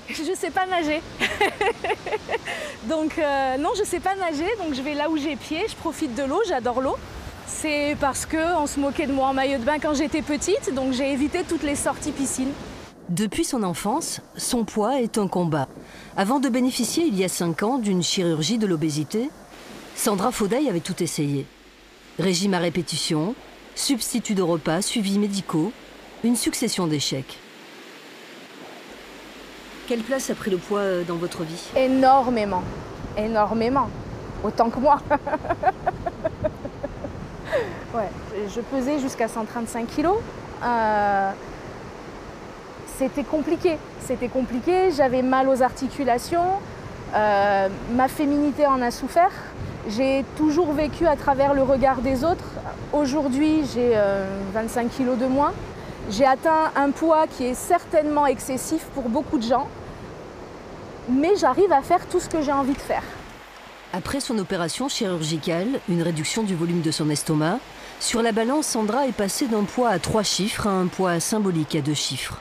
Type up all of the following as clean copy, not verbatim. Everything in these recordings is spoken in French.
Je sais pas nager. Donc non, je sais pas nager, donc je vais là où j'ai pied, je profite de l'eau, j'adore l'eau. C'est parce qu'on se moquait de moi en maillot de bain quand j'étais petite, donc j'ai évité toutes les sorties piscine. Depuis son enfance, son poids est un combat. Avant de bénéficier, il y a 5 ans, d'une chirurgie de l'obésité, Sandra Faudail avait tout essayé. Régime à répétition, substitut de repas, suivis médicaux, une succession d'échecs. Quelle place a pris le poids dans votre vie? Énormément, énormément, autant que moi. Ouais, je pesais jusqu'à 135 kilos. C'était compliqué, j'avais mal aux articulations, ma féminité en a souffert. J'ai toujours vécu à travers le regard des autres. Aujourd'hui, j'ai 25 kilos de moins. J'ai atteint un poids qui est certainement excessif pour beaucoup de gens, mais j'arrive à faire tout ce que j'ai envie de faire. Après son opération chirurgicale, une réduction du volume de son estomac, sur la balance, Sandra est passée d'un poids à 3 chiffres à un poids symbolique à 2 chiffres.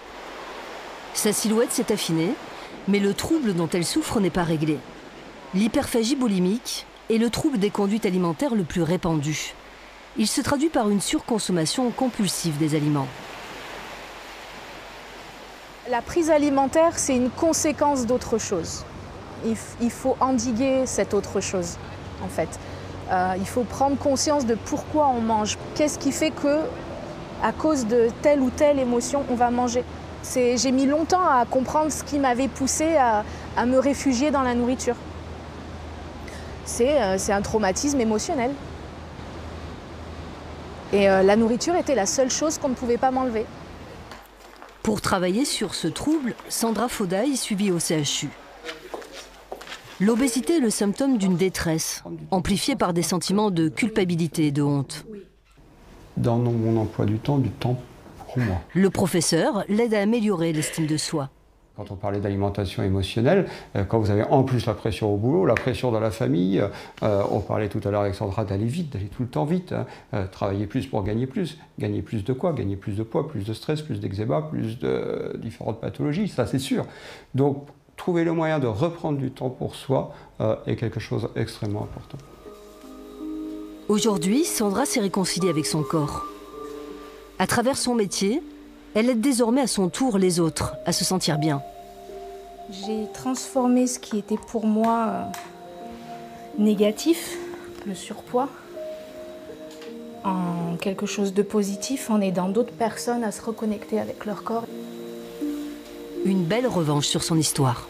Sa silhouette s'est affinée, mais le trouble dont elle souffre n'est pas réglé. L'hyperphagie boulimique est le trouble des conduites alimentaires le plus répandu. Il se traduit par une surconsommation compulsive des aliments. La prise alimentaire, c'est une conséquence d'autre chose. Il faut endiguer cette autre chose, en fait. Il faut prendre conscience de pourquoi on mange. Qu'est-ce qui fait que, à cause de telle ou telle émotion, on va manger. J'ai mis longtemps à comprendre ce qui m'avait poussée à me réfugier dans la nourriture. C'est un traumatisme émotionnel. Et la nourriture était la seule chose qu'on ne pouvait pas m'enlever. Pour travailler sur ce trouble, Sandra Faudail est suivie au CHU. L'obésité est le symptôme d'une détresse, amplifiée par des sentiments de culpabilité et de honte. Dans mon emploi du temps pour moi. Le professeur l'aide à améliorer l'estime de soi. Quand on parlait d'alimentation émotionnelle, quand vous avez en plus la pression au boulot, la pression dans la famille, on parlait tout à l'heure avec Sandra d'aller vite, d'aller tout le temps vite, travailler plus pour gagner plus. Gagner plus de quoi? Gagner plus de poids, plus de stress, plus d'eczéma, plus de différentes pathologies, ça c'est sûr. Donc trouver le moyen de reprendre du temps pour soi est quelque chose d'extrêmement important. Aujourd'hui, Sandra s'est réconciliée avec son corps. À travers son métier, elle aide désormais à son tour les autres à se sentir bien. J'ai transformé ce qui était pour moi négatif, le surpoids, en quelque chose de positif en aidant d'autres personnes à se reconnecter avec leur corps. Une belle revanche sur son histoire.